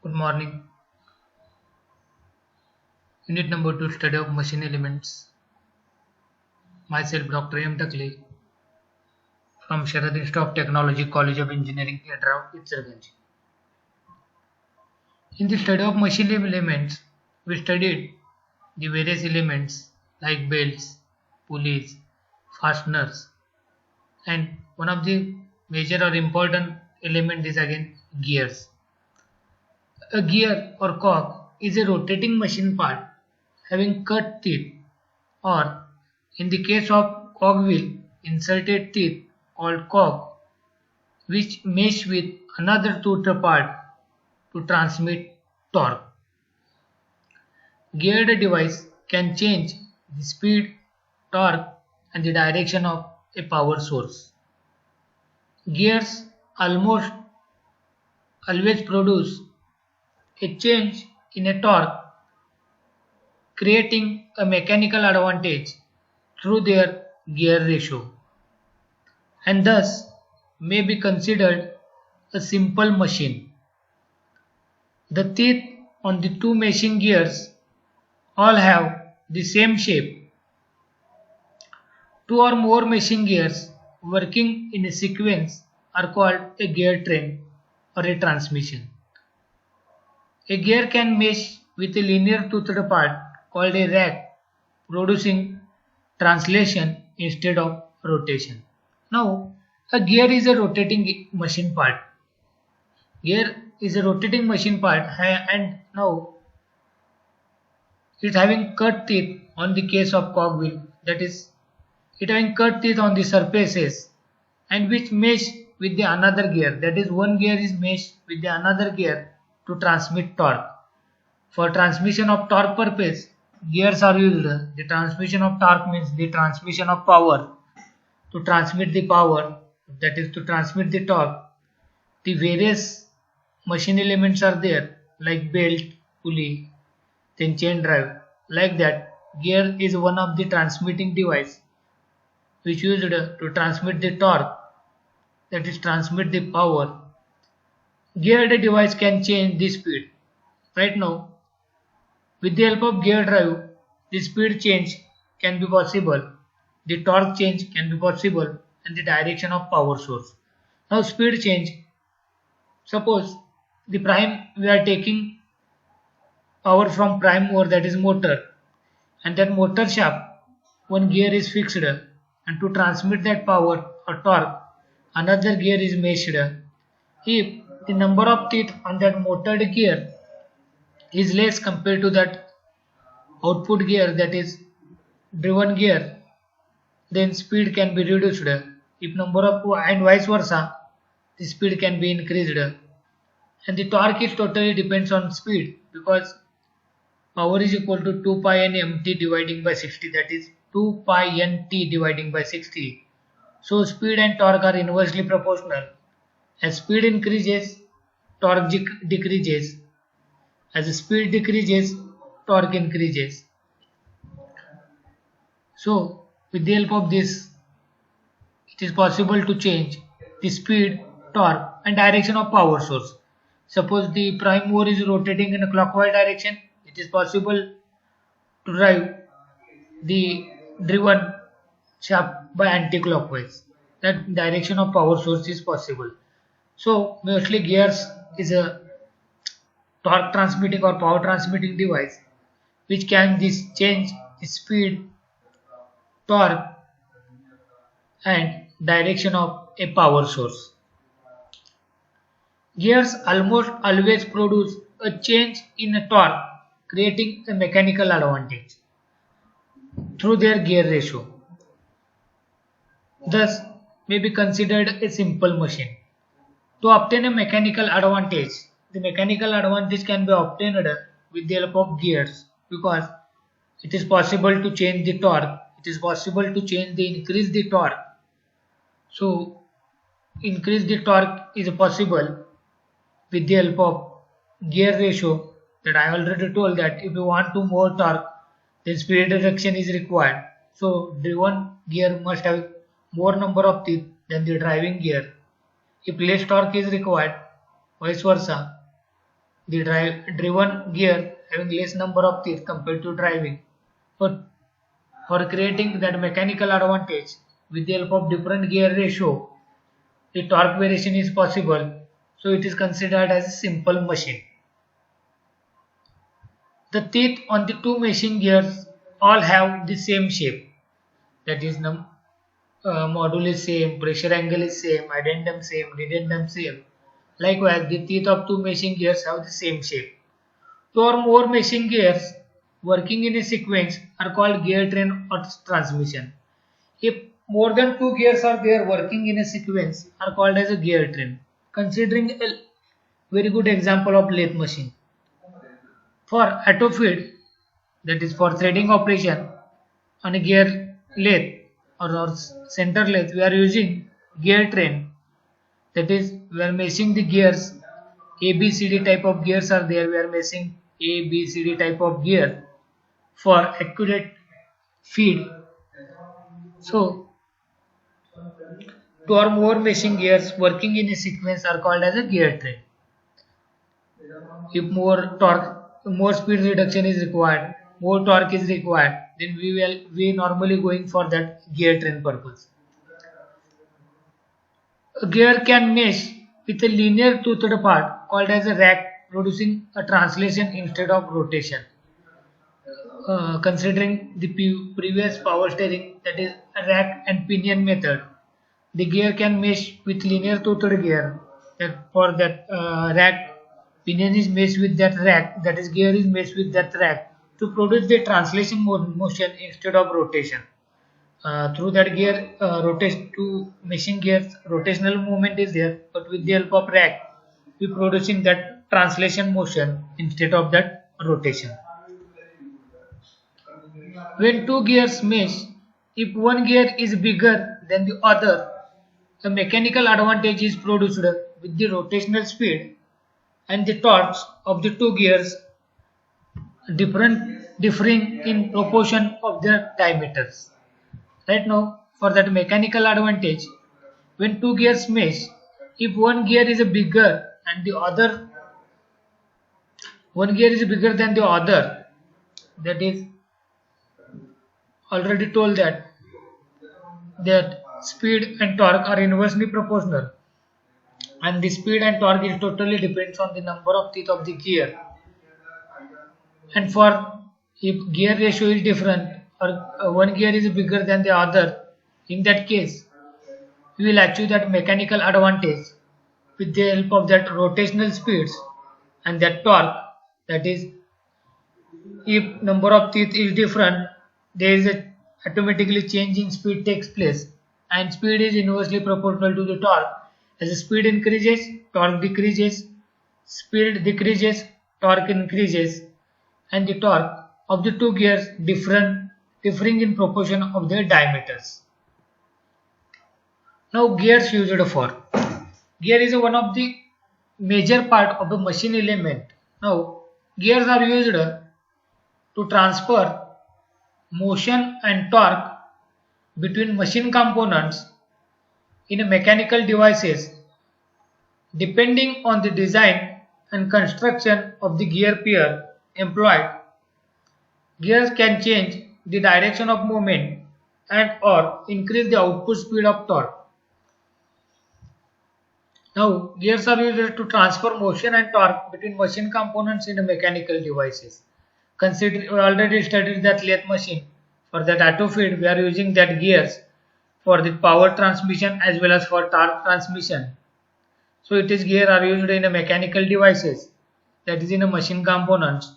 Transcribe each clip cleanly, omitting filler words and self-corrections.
Good morning. Unit number 2, Study of Machine Elements. Myself, Dr. M. Takle from Sharad Institute of Technology, College of Engineering, Hyderabad, Itzerganj. In the study of machine elements, we studied the various elements like belts, pulleys, fasteners, and one of the major or important element is again gears. A gear or cog is a rotating machine part having cut teeth, or in the case of cogwheel, inserted teeth called cog, which mesh with another tooth part to transmit torque. Geared device can change the speed, torque, and the direction of a power source. Gears almost always produce a change in a torque, creating a mechanical advantage through their gear ratio, and thus may be considered a simple machine. The teeth on the two meshing gears all have the same shape. Two or more meshing gears working in a sequence are called a gear train or a transmission. A gear can mesh with a linear toothed part called a rack, producing translation instead of rotation. Now, a gear is a rotating machine part. Gear is a rotating machine part, and now it having cut teeth on the case of cogwheel, that is, it having cut teeth on the surfaces and which mesh with the another gear, that is, one gear is meshed with the another gear to transmit torque. For transmission of torque purpose, gears are used. The transmission of torque means the transmission of power. To transmit the power, that is to transmit the torque, the various machine elements are there like belt, pulley, then chain drive. Like that, gear is one of the transmitting device which used to transmit the torque, that is transmit the power. Geared device can change the speed. Right now, with the help of gear drive, the speed change can be possible, the torque change can be possible, and the direction of power source. Now speed change. Suppose the prime, we are taking power from prime mover, that is motor, and that motor shaft, one gear is fixed, and to transmit that power or torque, another gear is meshed. If the number of teeth on that motored gear is less compared to that output gear, that is driven gear, then speed can be reduced. If number of, and vice versa, the speed can be increased. And the torque is totally depends on speed, because power is equal to 2 pi n mt dividing by 60, that is 2 pi n t dividing by 60. So speed and torque are inversely proportional. As speed increases, torque decreases. As speed decreases, torque increases. So with the help of this, it is possible to change the speed, torque, and direction of power source. Suppose the prime mover is rotating in a clockwise direction, it is possible to drive the driven shaft by anti-clockwise. That direction of power source is possible. So mostly gears is a torque transmitting or power transmitting device which can change the speed, torque, and direction of a power source. Gears almost always produce a change in a torque, creating a mechanical advantage through their gear ratio. Thus, may be considered a simple machine. To obtain a mechanical advantage, the mechanical advantage can be obtained with the help of gears, because it is possible to change the torque, it is possible to increase the torque. So, increase the torque is possible with the help of gear ratio, that I already told that if you want to more torque, then speed reduction is required. So driven gear must have more number of teeth than the driving gear. If less torque is required, vice versa, the driven gear having less number of teeth compared to driving. But for creating that mechanical advantage with the help of different gear ratio, the torque variation is possible. So it is considered as a simple machine. The teeth on the two machine gears all have the same shape. That is, module is same, pressure angle is same, addendum same, dedendum same. Likewise, the teeth of two machine gears have the same shape. Two or more machine gears working in a sequence are called gear train or transmission. If more than two gears are there working in a sequence are called as a gear train. Considering a very good example of lathe machine. For auto feed, that is for threading operation on a gear lathe or center lathe, we are using gear train. That is, we are meshing the gears. A, B, C, D type of gears are there. We are meshing A, B, C, D type of gear for accurate feed. So, two or more meshing gears working in a sequence are called as a gear train. If more torque, more speed reduction is required, more torque is required, then we normally going for that gear train purpose. A gear can mesh with a linear toothed part called as a rack, producing a translation instead of rotation. Considering the previous power steering, that is a rack and pinion method, the gear can mesh with linear toothed gear. That for that rack, pinion is meshed with that rack, that is gear is meshed with that rack to produce the translation motion instead of rotation. Through that gear rotate to machine gears, rotational movement is there, but with the help of rack we producing that translation motion instead of that rotation. When two gears mesh, if one gear is bigger than the other, a mechanical advantage is produced with the rotational speed and the torques of the two gears differing in proportion of their diameters. Right now, for that mechanical advantage, when two gears mesh, if one gear is bigger and the other one gear is bigger than the other, that is already told that speed and torque are inversely proportional, and the speed and torque is totally depends on the number of teeth of the gear. And for if gear ratio is different or one gear is bigger than the other, in that case we will achieve that mechanical advantage with the help of that rotational speeds and that torque. That is, if number of teeth is different, there is a automatically change in speed takes place, and speed is inversely proportional to the torque. As the speed increases, torque decreases, speed decreases, torque increases, and the torque of the two gears differing in proportion of their diameters. Now gears used for. Gear is one of the major part of the machine element. Now gears are used to transfer motion and torque between machine components in a mechanical devices. Depending on the design and construction of the gear pair employed, gears can change the direction of movement and or increase the output speed of torque. Now, gears are used to transfer motion and torque between machine components in mechanical devices. Consider, we already studied that lathe machine. For that auto feed, we are using that gears for the power transmission as well as for torque transmission. So, it is gear are used in mechanical devices, that is in a machine components.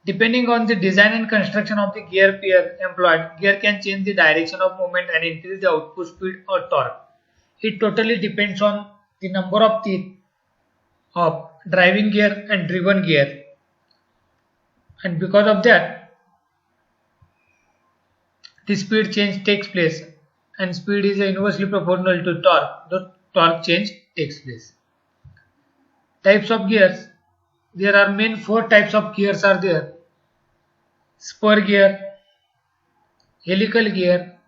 Depending on the design and construction of the gear pair employed, gear can change the direction of movement and increase the output speed or torque. It totally depends on the number of teeth of driving gear and driven gear, and because of that the speed change takes place, and speed is inversely proportional to torque. The torque change takes place. Types of gears. There are main four types of gears are there: spur gear, helical gear,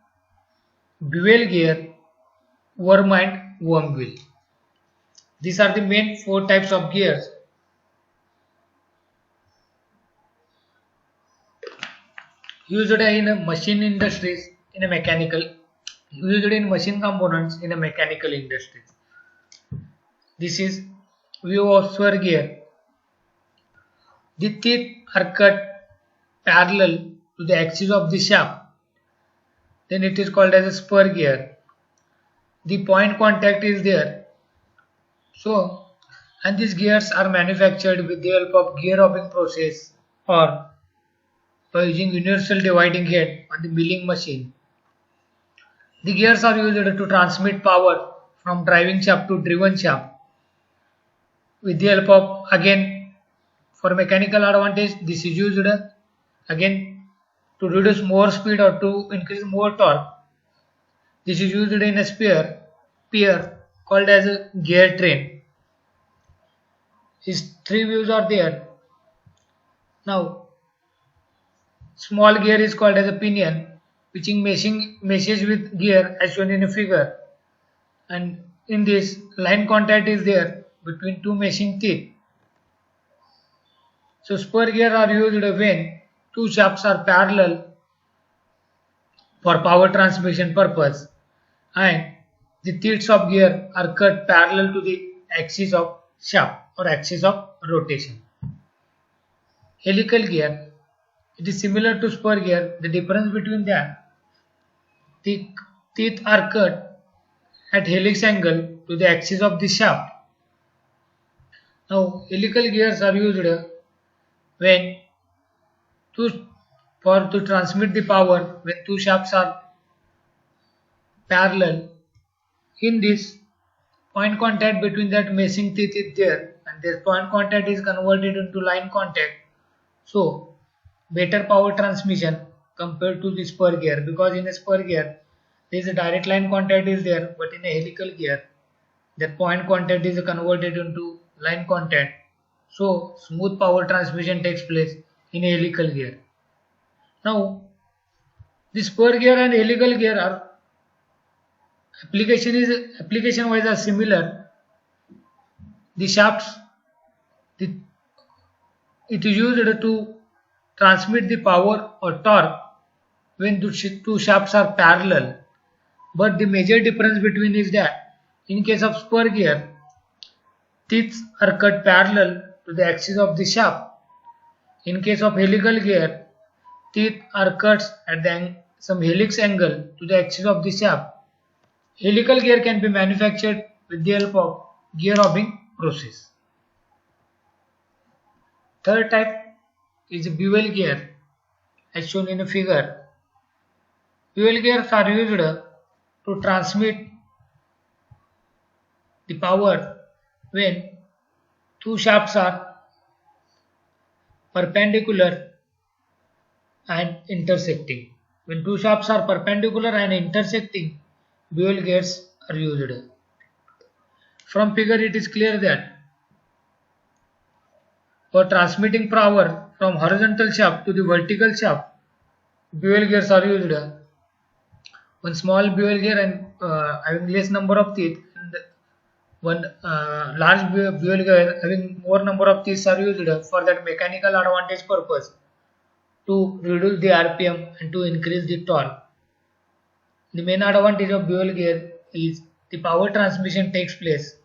bevel gear, worm and worm wheel. These are the main four types of gears. used in a machine industries in a mechanical, used in machine components in a mechanical industries. This is view of spur gear. The teeth are cut parallel to the axis of the shaft. Then it is called as a spur gear. The point contact is there. So, and these gears are manufactured with the help of gear hopping process or by using universal dividing head on the milling machine. The gears are used to transmit power from driving shaft to driven shaft with the help of, again, for mechanical advantage. This is used again to reduce more speed or to increase more torque. This is used in a pair called as a gear train. These three views are there. Now, small gear is called as a pinion, which meshes with gear as shown in a figure. And in this, line contact is there between two meshing teeth. So spur gear are used when two shafts are parallel for power transmission purpose, and the teeth of gear are cut parallel to the axis of shaft or axis of rotation. Helical gear, it is similar to spur gear. The difference between that, the teeth are cut at helix angle to the axis of the shaft. Now helical gears are used when to transmit the power when two shafts are parallel. In this, point contact between that meshing teeth is there, and this point contact is converted into line contact. So better power transmission compared to the spur gear, because in a spur gear there is a direct line contact is there, but in a helical gear that point contact is converted into line contact. So smooth power transmission takes place in a helical gear. Now the spur gear and helical gear are application wise are similar. The shafts, the, it is used to transmit the power or torque when the two shafts are parallel. But the major difference between is that in case of spur gear, teeth are cut parallel to the axis of the shaft. In case of helical gear, teeth are cut at some helix angle to the axis of the shaft. Helical gear can be manufactured with the help of gear hopping process. Third type is a bevel gear as shown in a figure. Bevel gears are used to transmit the power when two shafts are perpendicular and intersecting. When two shafts are perpendicular and intersecting, bevel gears are used. From figure it is clear that for transmitting power from horizontal shaft to the vertical shaft, bevel gears are used. One small bevel gear and having less number of teeth, and one large bevel gear having more number of teeth are used for that mechanical advantage purpose to reduce the RPM and to increase the torque. The main advantage of bevel gear is the power transmission takes place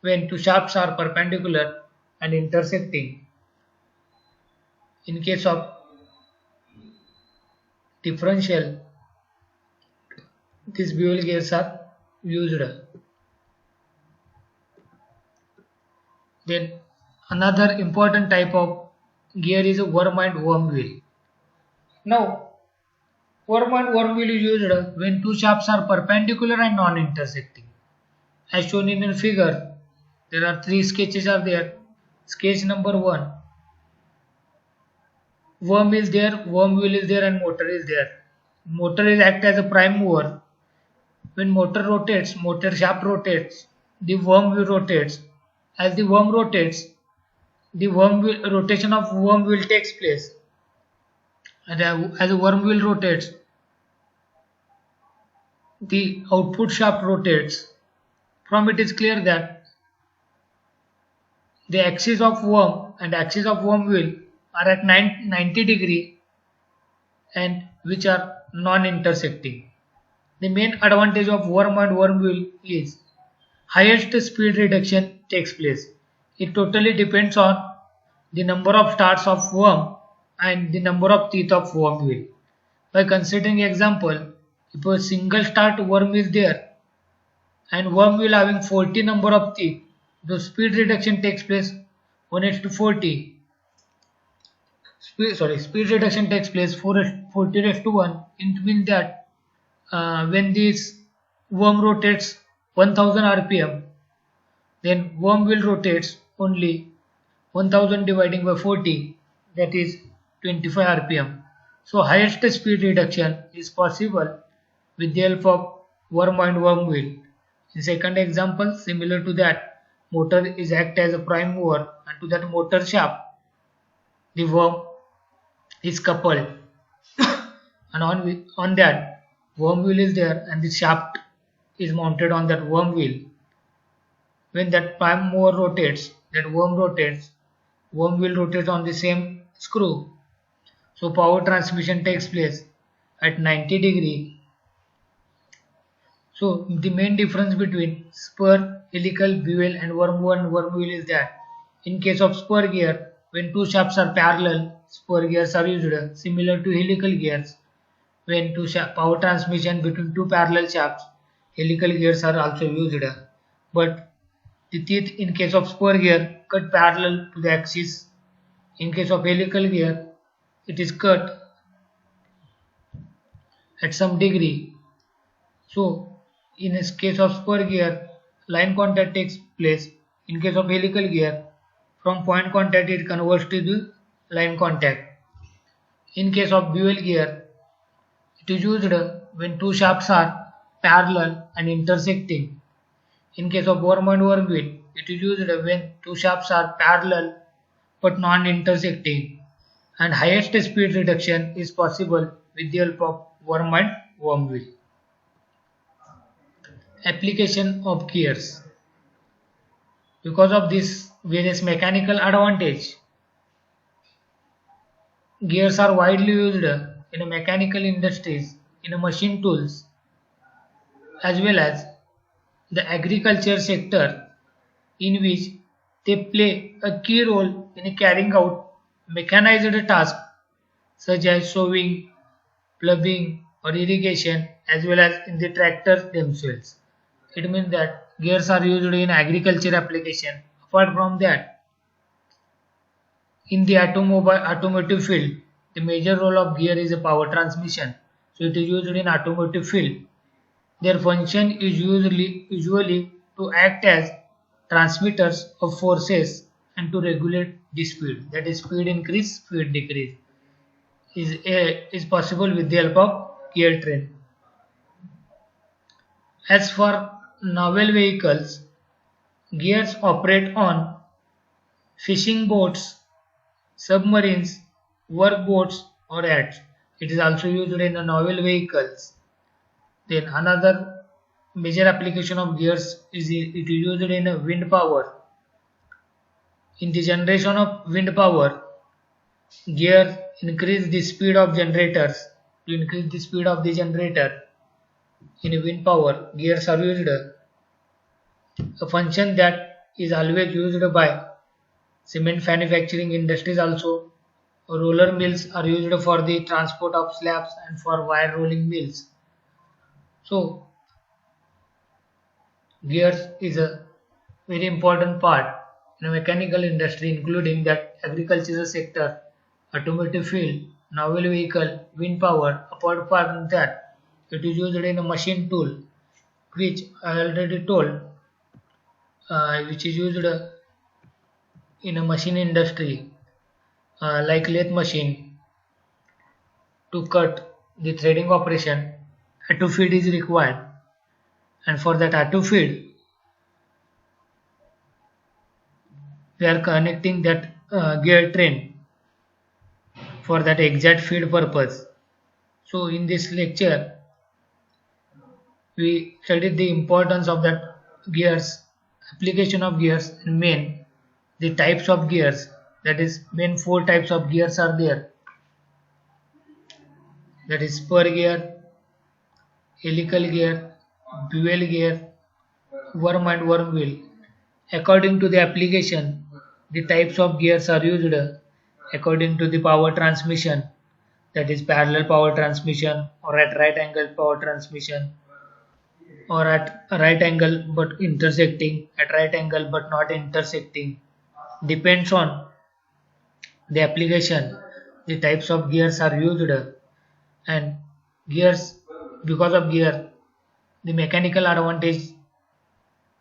when two shafts are perpendicular and intersecting. In case of differential, these bevel gears are used. Then another important type of gear is a worm and worm wheel. Now worm and worm wheel is used when two shafts are perpendicular and non-intersecting. As shown in the figure, there are three sketches are there. Sketch number 1. Worm is there, worm wheel is there, and motor is there. Motor is act as a prime mover. When motor rotates, motor shaft rotates, the worm wheel rotates. As the worm rotates, the rotation of worm wheel takes place. And as the worm wheel rotates, the output shaft rotates. From it is clear that the axis of worm and axis of worm wheel are at 90 degree and which are non-intersecting. The main advantage of worm and worm wheel is highest speed reduction takes place. It totally depends on the number of starts of worm and the number of teeth of worm wheel. By considering example, if a single start worm is there and worm wheel having 40 number of teeth, the speed reduction takes place 1 to 40. Speed reduction takes place 40 to 1. It means that when this worm rotates 1000 rpm, then worm wheel rotates only 1000 dividing by 40, that is 25 rpm. So highest speed reduction is possible with the help of worm and worm wheel. In second example, similar to that, motor is act as a prime mover, and to that motor shaft the worm is coupled and on that worm wheel is there and the shaft is mounted on that worm wheel. When that prime mover rotates, that worm rotates, worm wheel rotates on the same screw. So power transmission takes place at 90 degree. So the main difference between spur, helical, bevel and worm wheel is that in case of spur gear, when two shafts are parallel, spur gears are used, similar to helical gears. When power transmission between two parallel shafts, helical gears are also used. But the teeth in case of spur gear cut parallel to the axis. In case of helical gear, it is cut at some degree. So in this case of spur gear, line contact takes place. In case of helical gear, from point contact it converts to the line contact. In case of bevel gear, it is used when two shafts are parallel and intersecting. In case of worm and worm wheel, it is used when two shafts are parallel but non-intersecting, and highest speed reduction is possible with the help of worm and worm wheel. Application of gears. Because of this various mechanical advantage, gears are widely used in a mechanical industries, in a machine tools, as well as the agriculture sector, in which they play a key role in carrying out mechanized tasks such as sowing, ploughing or irrigation, as well as in the tractors themselves. It means that gears are used in agriculture application. Apart from that, in the automotive field, the major role of gear is a power transmission. So it is used in automotive field. Their function is usually to act as transmitters of forces and to regulate the speed. That is, speed increase, speed decrease is possible with the help of gear train. As for naval vehicles, gears operate on fishing boats, submarines, workboats or yachts. It is also used in the naval vehicles. Then another major application of gears is it is used in wind power. In the generation of wind power, gears increase the speed of generators. To increase the speed of the generator in wind power, gears are used. A function that is always used by cement manufacturing industries also. Roller mills are used for the transport of slabs and for wire rolling mills. So gears is a very important part in a mechanical industry, including that agricultural sector, automotive field, naval vehicle, wind power. Apart from that, it is used in a machine tool, which I already told, which is used in a machine industry, like lathe machine. To cut the threading operation, ATU feed is required, and for that ATU feed, we are connecting that gear train for that exact feed purpose. So in this lecture, we studied the importance of that gears, application of gears, and main the types of gears. That is, main four types of gears are there. that is spur gear, helical gear, dual gear, worm and worm wheel. According to the application, the types of gears are used according to the power transmission, that is parallel power transmission or at right angle power transmission or at right angle but intersecting, at right angle but not intersecting. Depends on the application, the types of gears are used, and gears, because of gear, the mechanical advantage,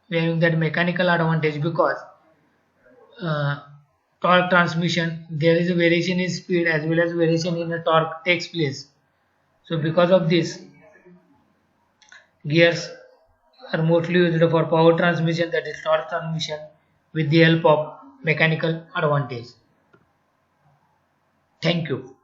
we are having that mechanical advantage because uh, torque transmission, there is a variation in speed as well as variation in the torque takes place. So because of this, gears are mostly used for power transmission, that is torque transmission, with the help of mechanical advantage. Thank you.